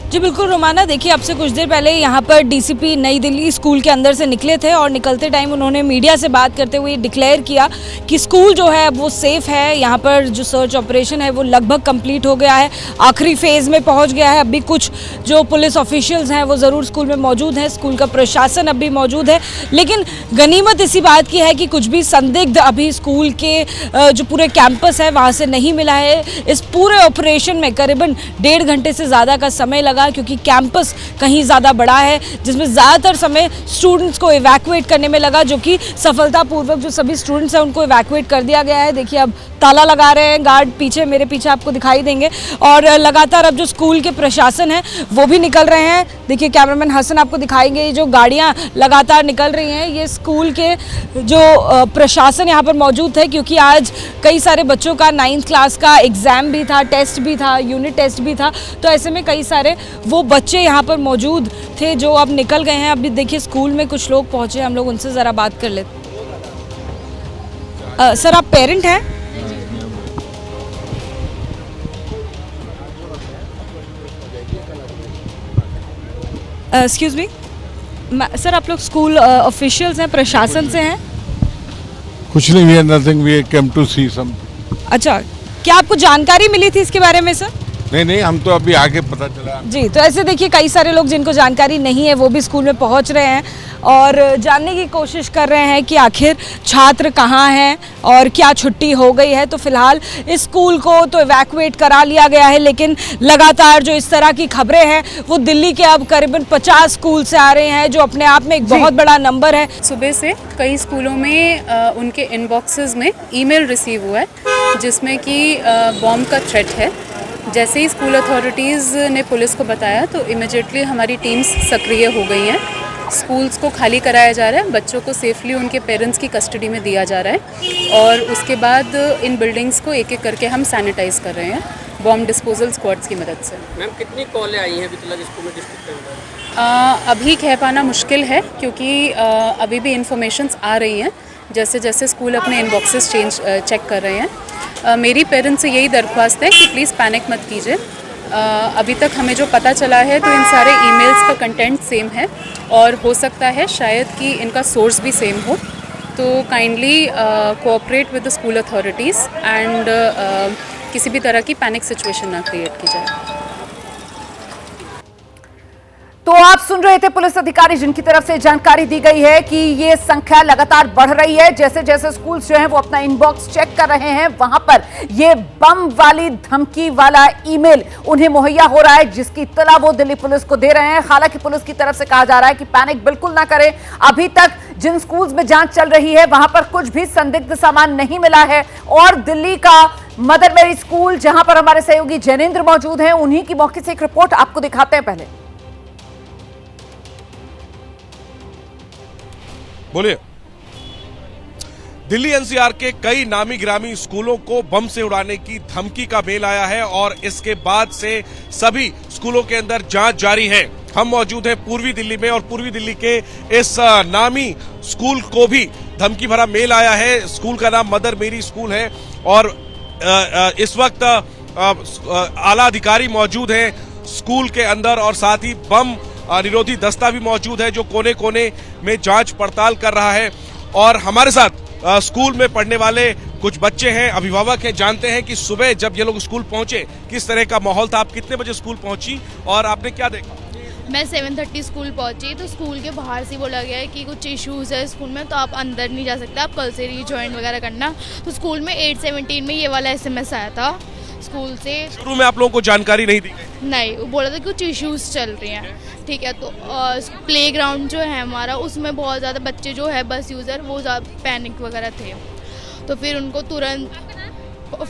जी बिल्कुल रोमाना, देखिए आपसे कुछ देर पहले यहाँ पर डीसीपी नई दिल्ली स्कूल के अंदर से निकले थे और निकलते टाइम उन्होंने मीडिया से बात करते हुए डिक्लेयर किया कि स्कूल जो है वो सेफ है। यहाँ पर जो सर्च ऑपरेशन है वो लगभग कंप्लीट हो गया है, आखिरी फेज में पहुँच गया है। अभी कुछ जो पुलिस ऑफिशियल्स हैं वो ज़रूर स्कूल में मौजूद हैं, स्कूल का प्रशासन अभी मौजूद है, लेकिन गनीमत इसी बात की है कि कुछ भी संदिग्ध अभी स्कूल के जो पूरे कैंपस है वहाँ से नहीं मिला है। इस पूरे ऑपरेशन में करीबन 1.5 घंटे से ज़्यादा का समय लगा, क्योंकि कैंपस कहीं ज़्यादा बड़ा है जिसमें ज़्यादातर समय स्टूडेंट्स को इवैक्यूएट करने में लगा, जो कि सफलतापूर्वक जो सभी स्टूडेंट्स हैं उनको इवैक्यूएट कर दिया गया है। देखिए अब ताला लगा रहे हैं गार्ड, पीछे मेरे पीछे आपको दिखाई देंगे, और लगातार अब जो स्कूल के प्रशासन है वो भी निकल रहे हैं। देखिए कैमरामैन हसन आपको दिखाएंगे, ये जो गाड़ियाँ लगातार निकल रही हैं ये स्कूल के जो प्रशासन यहाँ पर मौजूद थे, क्योंकि आज कई सारे बच्चों का 9th क्लास का एग्ज़ाम भी था, टेस्ट भी था, यूनिट टेस्ट भी था, तो ऐसे में कई सारे वो बच्चे यहाँ पर मौजूद थे जो अब निकल गए हैं। अभी देखिए स्कूल में कुछ लोग पहुँचे, हम लोग उनसे ज़रा बात कर लेते। सर आप पेरेंट हैं? एक्सक्यूज़ मी सर, आप लोग स्कूल ऑफिशियल्स हैं, प्रशासन से हैं? कुछ नहीं, we are nothing, we came to see some. अच्छा, क्या आपको जानकारी मिली थी इसके बारे में सर? नहीं, हम तो अभी आगे पता चला जी। तो ऐसे देखिए कई सारे लोग जिनको जानकारी नहीं है वो भी स्कूल में पहुंच रहे हैं और जानने की कोशिश कर रहे हैं कि आखिर छात्र कहाँ हैं और क्या छुट्टी हो गई है। तो फिलहाल इस स्कूल को तो इवैक्यूएट करा लिया गया है, लेकिन लगातार जो इस तरह की खबरें हैं वो दिल्ली के अब करीबन 50 स्कूल से आ रहे हैं, जो अपने आप में एक बहुत बड़ा नंबर है। सुबह से कई स्कूलों में उनके इनबॉक्सेस में ईमेल रिसीव हुआ है जिसमें कि बॉम्ब का थ्रेट है। जैसे ही स्कूल अथॉरिटीज़ ने पुलिस को बताया तो इमिजिएटली हमारी टीम्स सक्रिय हो गई हैं। स्कूल्स को खाली कराया जा रहा है, बच्चों को सेफली उनके पेरेंट्स की कस्टडी में दिया जा रहा है और उसके बाद इन बिल्डिंग्स को एक एक करके हम सैनिटाइज कर रहे हैं बॉम्ब डिस्पोजल स्क्वाड्स की मदद से। मैम कितनी कॉलें आई हैं अभी तक स्कूल में डिस्ट्रिक्ट के अंदर? अभी कह पाना मुश्किल है क्योंकि अभी भी इंफॉर्मेशंस आ रही हैं जैसे जैसे स्कूल अपने इनबॉक्सेस चेक कर रहे हैं। मेरी पेरेंट्स से यही दरख्वास्त है कि प्लीज़ पैनिक मत कीजिए। अभी तक हमें जो पता चला है तो इन सारे ईमेल्स का कंटेंट सेम है और हो सकता है शायद कि इनका सोर्स भी सेम हो, तो kindly cooperate with the school authorities and किसी भी तरह की पैनिक सिचुएशन ना क्रिएट की जाए। तो आप सुन रहे थे पुलिस अधिकारी जिनकी तरफ से जानकारी दी गई है कि ये संख्या लगातार बढ़ रही है। जैसे जैसे स्कूल्स जो हैं वो अपना इनबॉक्स चेक कर रहे हैं, वहां पर ये बम वाली धमकी वाला ईमेल उन्हें मुहैया हो रहा है, जिसकी इत्तला वो दिल्ली पुलिस को दे रहे हैं। हालांकि पुलिस की तरफ से कहा जा रहा है कि पैनिक बिल्कुल ना करें, अभी तक जिन स्कूल्स में जांच चल रही है वहां पर कुछ भी संदिग्ध सामान नहीं मिला है। और दिल्ली का मदर मेरी स्कूल, जहां पर हमारे सहयोगी जैनेंद्र मौजूद हैं, उन्हीं की मौके से एक रिपोर्ट आपको दिखाते हैं। पहले बोलिए। दिल्ली एनसीआर के कई नामी गिरामी स्कूलों को बम से उड़ाने की धमकी का मेल आया है और इसके बाद से सभी स्कूलों के अंदर जांच जारी है। हम मौजूद हैं पूर्वी दिल्ली में और पूर्वी दिल्ली के इस नामी स्कूल को भी धमकी भरा मेल आया है। स्कूल का नाम मदर मेरी स्कूल है और इस वक्त आला अधिकारी मौजूद हैं स्कूल के अंदर और साथ ही बम निरोधी दस्ता भी मौजूद है जो कोने कोने में जांच पड़ताल कर रहा है। और हमारे साथ स्कूल में पढ़ने वाले कुछ बच्चे हैं, अभिभावक हैं, जानते हैं कि सुबह जब ये लोग स्कूल पहुंचे किस तरह का माहौल था। आप कितने बजे स्कूल पहुंची और आपने क्या देखा? मैं 7:30 स्कूल पहुंची तो स्कूल के बाहर से बोला गया है कि कुछ इश्यूज़ है स्कूल में तो आप अंदर नहीं जा सकते, आप कल से रीजॉइन वगैरह करना। तो स्कूल में 8:17 में ये वाला SMS आया था स्कूल से। शुरू में आप लोगों को जानकारी नहीं दी गई? नहीं, वो बोला था कि कुछ इश्यूज़ चल रही हैं, ठीक है। तो प्लेग्राउंड जो है हमारा उसमें बहुत ज़्यादा बच्चे जो है बस यूज़र वो पैनिक वगैरह थे, तो फिर उनको तुरंत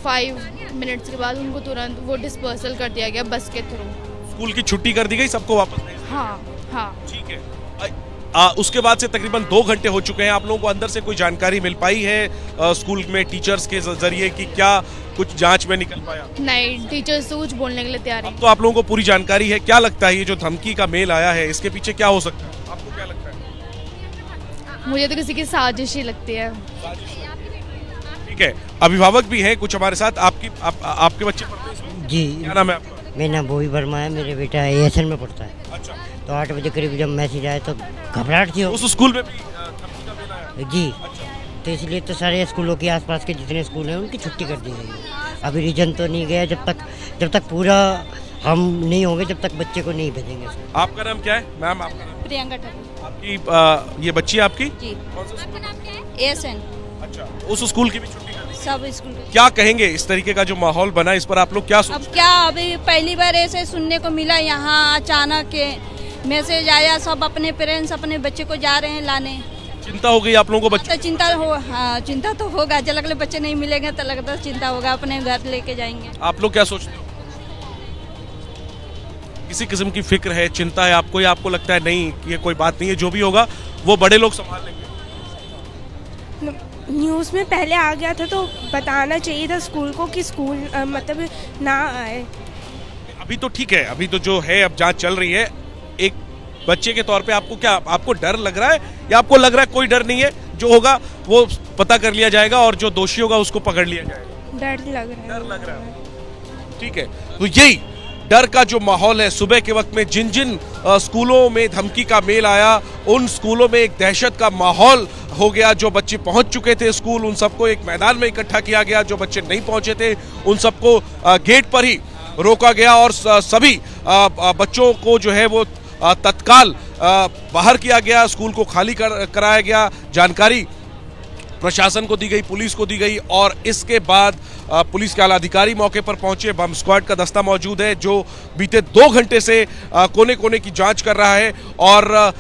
5 मिनट्स के बाद उनको तुरंत वो डिस्पर्सल कर दिया गया बस के थ्रू। स्कूल की छुट्टी कर दी गई, सबको वापस? हाँ। ठीक है। उसके बाद से तकरीबन 2 घंटे हो चुके हैं। आप लोगों को अंदर से कोई जानकारी मिल पाई है स्कूल में टीचर्स के जरिए कि क्या कुछ जांच में निकल पाया? नहीं, टीचर्स तो कुछ बोलने के लिए तैयार हैं। अब तो आप लोगों को पूरी जानकारी है। क्या लगता है ये जो धमकी का मेल आया है इसके पीछे क्या हो सकता है? आपको क्या लगता है? मुझे तो किसी की साजिश ही लगती है। ठीक है, अभिभावक भी हैं कुछ हमारे साथ। आपके बच्चे पढ़ते हैं इसमें? जी, क्या नाम है आपका? मेरा नाम बॉबी वर्मा है। मेरे बेटा ASN में पढ़ता है। अच्छा, तो 8 बजे करीब जब मैसेज आया तो घबराहट थी। उस स्कूल में भी धमकी का मेल आया? जी, तो इसलिए तो सारे स्कूलों के आसपास के जितने स्कूल हैं उनकी छुट्टी कर दी गई है। अभी रीजन तो नहीं गया, जब तक पूरा हम नहीं होंगे जब तक बच्चे को नहीं भेजेंगे। आपका नाम क्या है मैम? आपका नाम? प्रियंका ठाकुर। आपकी ये बच्ची है आपकी? जी। कौन सा स्कूल? ASN। अच्छा, उस स्कूल की भी छुट्टी कर दी? सब स्कूल। क्या कहेंगे इस तरीके का जो माहौल बना, इस पर आप लोग क्या अब क्या, अभी पहली बार ऐसे सुनने को मिला। यहाँ अचानक मैसेज आया, सब अपने पेरेंट्स अपने बच्चे को जा रहे हैं लाने। चिंता हो गई आप लोगों को? बच्चे तो चिंता तो होगा। जब अगले बच्चे नहीं मिलेंगे तो लगता चिंता होगा, अपने घर लेके जाएंगे। आप लोग क्या सोचते हो? किसी किस्म की फिक्र है, चिंता है आपको, या आपको लगता है नहीं ये कोई बात नहीं है, जो भी होगा वो बड़े लोग संभाल लेंगे? न्यूज़ में पहले आ गया था तो बताना चाहिए था स्कूल को कि स्कूल मतलब ना आए। अभी तो ठीक है, अभी तो जो है अब जांच चल रही है। एक बच्चे के तौर पे आपको डर लग रहा है, या आपको लग रहा है कोई डर नहीं है, जो होगा वो पता कर लिया जाएगा और जो दोषी होगा उसको पकड़ लिया जाएगा? डर लग रहा है। ठीक है, तो यही डर का जो माहौल है। सुबह के वक्त में जिन जिन स्कूलों में धमकी का मेल आया, उन स्कूलों में एक दहशत का माहौल हो गया। जो बच्चे पहुंच चुके थे स्कूल, उन सबको एक मैदान में इकट्ठा किया गया। जो बच्चे नहीं पहुंचे थे उन सबको गेट पर ही रोका गया और सभी बच्चों को जो है वो तत्काल बाहर किया गया, स्कूल को खाली कराया गया। जानकारी प्रशासन को दी गई, पुलिस को दी गई और इसके बाद पुलिस के आला अधिकारी मौके पर पहुंचे। बम स्क्वाड का दस्ता मौजूद है जो बीते 2 घंटे से कोने कोने की जांच कर रहा है और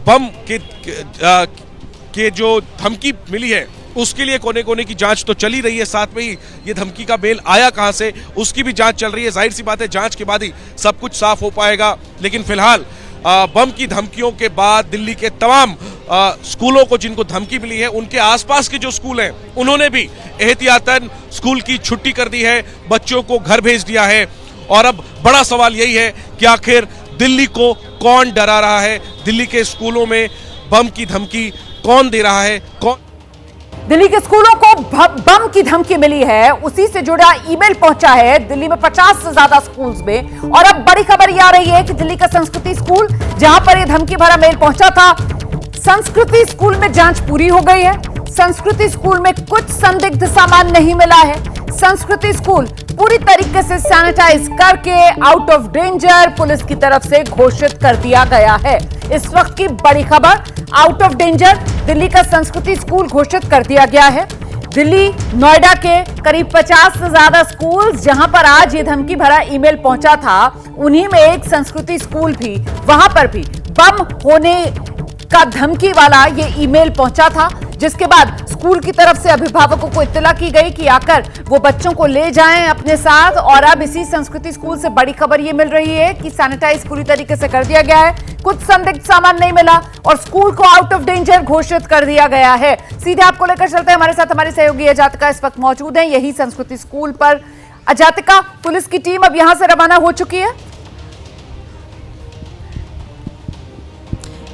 बम के जो धमकी मिली है उसके लिए कोने कोने की जांच तो चली रही है। साथ में ही ये धमकी का मेल आया कहां से उसकी भी जांच चल रही है। जाहिर सी बात है जांच के बाद ही सब कुछ साफ हो पाएगा। लेकिन फिलहाल बम की धमकियों के बाद दिल्ली के तमाम स्कूलों को जिनको धमकी मिली है, उनके आसपास के जो स्कूल हैं उन्होंने भी एहतियातन स्कूल की छुट्टी कर दी है, बच्चों को घर भेज दिया है। और अब बड़ा सवाल यही है कि आखिर दिल्ली को कौन डरा रहा है? दिल्ली के स्कूलों में बम की धमकी कौन दे रहा है? दिल्ली के स्कूलों को बम की धमकी मिली है, उसी से जुड़ा ईमेल पहुंचा है दिल्ली में 50 से ज्यादा स्कूल्स में। और अब बड़ी खबर यह आ रही है कि दिल्ली का संस्कृति स्कूल, जहां पर यह धमकी भरा मेल पहुंचा था, संस्कृति स्कूल में जांच पूरी हो गई है। संस्कृति स्कूल में कुछ संदिग्ध सामान नहीं मिला है। संस्कृति स्कूल पूरी तरीके से सैनिटाइज करके आउट ऑफ डेंजर पुलिस की तरफ से घोषित कर दिया गया है। इस वक्त की बड़ी खबर, आउट ऑफ डेंजर दिल्ली का संस्कृति स्कूल घोषित कर दिया गया है। दिल्ली नोएडा के करीब 50 से ज्यादा स्कूल जहां पर आज ये धमकी भरा ईमेल पहुंचा था, उन्हीं में एक संस्कृति स्कूल भी, वहां पर भी बम होने का धमकी वाला ये ईमेल पहुंचा था, जिसके बाद स्कूल की तरफ से अभिभावकों को इत्तला की गई कि आकर वो बच्चों को ले जाएं अपने साथ। और अब इसी संस्कृति स्कूल से बड़ी खबर ये मिल रही है कि सैनिटाइज पूरी तरीके से कर दिया गया है, कुछ संदिग्ध सामान नहीं मिला और स्कूल को आउट ऑफ डेंजर घोषित कर दिया गया है। सीधे आपको लेकर चलते हैं, हमारे साथ हमारी सहयोगी अजातिका इस वक्त मौजूद है यही संस्कृति स्कूल पर। अजातिका, पुलिस की टीम अब यहां से रवाना हो चुकी है?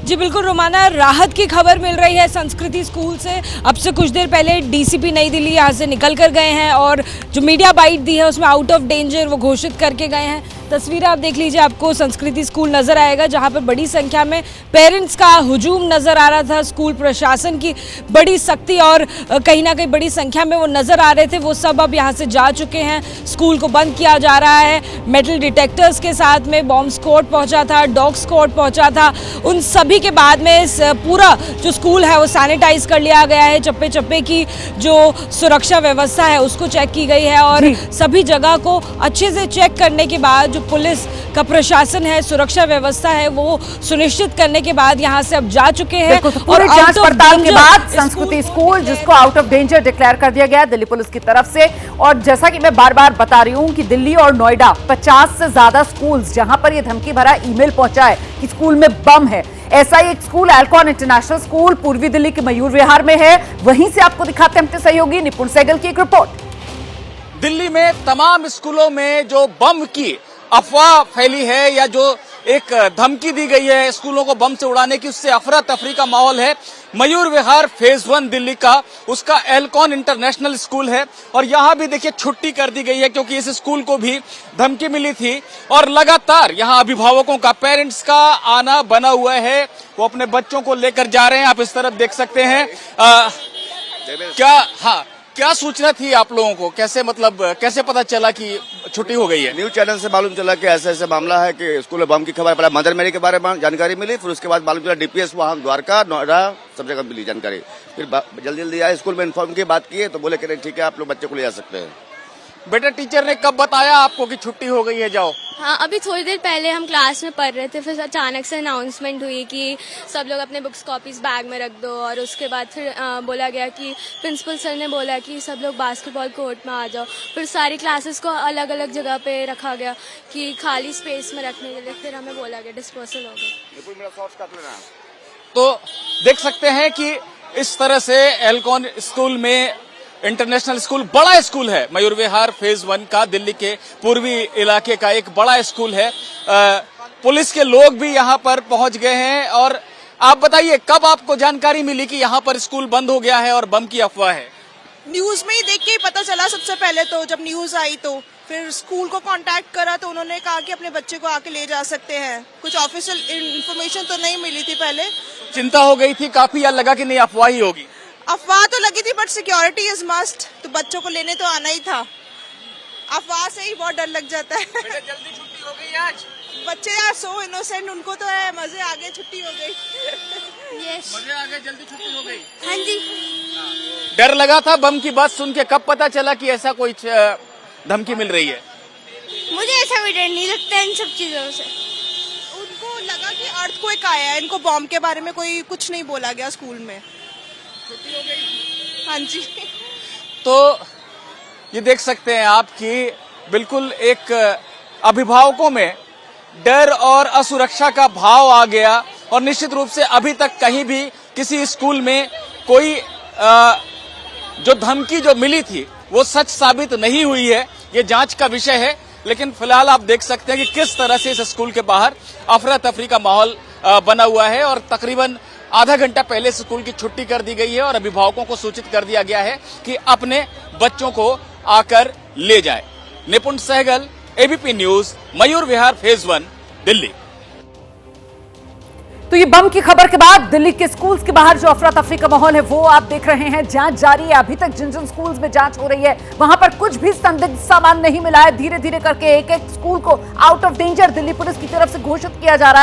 जी बिल्कुल रोमाना, राहत की खबर मिल रही है संस्कृति स्कूल से। अब से कुछ देर पहले डीसीपी नई दिल्ली यहाँ से निकल कर गए हैं और जो मीडिया बाइट दी है उसमें आउट ऑफ डेंजर वो घोषित करके गए हैं। तस्वीरें आप देख लीजिए, आपको संस्कृति स्कूल नज़र आएगा जहां पर बड़ी संख्या में पेरेंट्स का हुजूम नज़र आ रहा था। स्कूल प्रशासन की बड़ी सख्ती और कहीं ना कहीं बड़ी संख्या में वो नज़र आ रहे थे, वो सब अब यहां से जा चुके हैं। स्कूल को बंद किया जा रहा है। मेटल डिटेक्टर्स के साथ में बॉम्ब स्क्वाड पहुंचा था, डॉग स्क्वाड पहुंचा था। उन सभी के बाद में पूरा जो स्कूल है वो सैनिटाइज कर लिया गया है। चप्पे चप्पे की जो सुरक्षा व्यवस्था है उसको चेक की गई है और सभी जगह को अच्छे से चेक करने के बाद जो पुलिस का प्रशासन है, सुरक्षा व्यवस्था है, वो सुनिश्चित करने के बाद यहां से अब जा चुके हैं। और जांच पड़ताल के बाद संस्कृति स्कूल, जिसको आउट ऑफ डेंजर डिक्लेयर कर दिया गया दिल्ली पुलिस की तरफ से। और जैसा कि मैं बार बार बता रही हूं कि दिल्ली और नोएडा 50 से ज्यादा स्कूल्स जहां पर यह धमकी भरा ईमेल पहुंचा है कि स्कूल में बम है, ऐसा ही एक स्कूल एल्कॉन इंटरनेशनल स्कूल पूर्वी दिल्ली के मयूर विहार में है। वहीं से आपको दिखाते हैं अपने सहयोगी निपुण सहगल की एक रिपोर्ट। दिल्ली में तमाम स्कूलों में जो बम की अफवाह फैली है या जो एक धमकी दी गई है स्कूलों को बम से उड़ाने की, उससे अफरा तफरी का माहौल है। मयूर विहार फेज 1 दिल्ली का उसका एल्कॉन इंटरनेशनल स्कूल है और यहाँ भी देखिए छुट्टी कर दी गई है क्योंकि इस स्कूल को भी धमकी मिली थी और लगातार यहाँ अभिभावकों का, पेरेंट्स का आना बना हुआ है। वो अपने बच्चों को लेकर जा रहे हैं, आप इस तरफ देख सकते हैं। क्या सूचना थी आप लोगों को, कैसे पता चला कि छुट्टी हो गई है? न्यूज चैनल से मालूम चला कि ऐसा ऐसा मामला है कि स्कूल में बम की खबर, पहले मदर मेरी के बारे में जानकारी मिली, फिर उसके बाद मालूम चला डीपीएस वहाँ द्वारका, नोएडा, सब जगह मिली जानकारी। फिर जल्दी जल्दी आए, स्कूल में इन्फॉर्म की बात की तो बोले कि ठीक है आप लोग बच्चे को ले जा सकते हैं। बेटा टीचर ने कब बताया आपको कि छुट्टी हो गई है, जाओ? हाँ, अभी थोड़ी देर पहले हम क्लास में पढ़ रहे थे, फिर अचानक से अनाउंसमेंट हुई कि सब लोग अपने बुक्स कॉपीज बैग में रख दो और उसके बाद फिर बोला गया कि प्रिंसिपल सर ने बोला कि सब लोग बास्केटबॉल कोर्ट में आ जाओ। फिर सारी क्लासेस को अलग अलग जगह पे रखा गया कि खाली स्पेस में रखने के लिए, फिर हमें बोला गया डिस्पोजल हो गया। तो देख सकते हैं कि इस तरह से एल्कॉन स्कूल में, इंटरनेशनल स्कूल, बड़ा स्कूल है मयूर विहार फेज 1 का, दिल्ली के पूर्वी इलाके का एक बड़ा स्कूल है। पुलिस के लोग भी यहाँ पर पहुंच गए हैं। और आप बताइए कब आपको जानकारी मिली कि यहाँ पर स्कूल बंद हो गया है और बम की अफवाह है? न्यूज में ही देख के ही पता चला सबसे पहले तो, जब न्यूज आई तो फिर स्कूल को कांटेक्ट करा तो उन्होंने कहा कि अपने बच्चे को आके ले जा सकते हैं। कुछ ऑफिशियल इन्फॉर्मेशन तो नहीं मिली थी पहले। चिंता हो गई थी काफी या लगा कि नहीं अफवाह ही होगी? अफवाह तो लगी थी बट सिक्योरिटी इज मस्ट, तो बच्चों को लेने तो आना ही था। अफवाह से ही बहुत डर लग जाता है। जल्दी छुट्टी हो गई आज? बच्चे यार सो इनोसेंट, उनको तो है मजे आ गए, छुट्टी हो गई। यस, मजे आ गए, जल्दी छुट्टी हो गई। हाँ जी। डर लगा था बम की बात सुन के, कब पता चला कि ऐसा कोई धमकी मिल रही है? मुझे ऐसा भी डर नहीं लगता इन सब चीजों से। उनको लगा कि अर्थक्वेक आया है, इनको बॉम्ब के बारे में कोई कुछ नहीं बोला गया स्कूल में। छुट्टी हो गई? हाँ जी। तो ये देख सकते हैं आप कि बिल्कुल एक अभिभावकों में डर और असुरक्षा का भाव आ गया और निश्चित रूप से अभी तक कहीं भी किसी स्कूल में कोई जो धमकी जो मिली थी वो सच साबित नहीं हुई है। ये जांच का विषय है, लेकिन फिलहाल आप देख सकते हैं कि किस तरह से इस स्कूल के बाहर अफरा तफरी का माहौल बना हुआ है और तकरीबन आधा घंटा पहले स्कूल की छुट्टी कर दी गई है और अभिभावकों को सूचित कर दिया गया है कि अपने बच्चों को आकर ले जाए। निपुण Sehgal, ABP news, Mayur Vihar phase 1, Delhi. तो ये बम की खबर के बाद दिल्ली के स्कूल्स के बाहर जो अफरा तफरी का माहौल है वो आप देख रहे हैं। जांच जारी है, अभी तक जिन जिन स्कूल्स में जांच हो रही है वहां पर कुछ भी संदिग्ध सामान नहीं मिला है। धीरे धीरे करके एक एक स्कूल को out of danger Delhi police की तरफ से घोषित किया जा रहा है।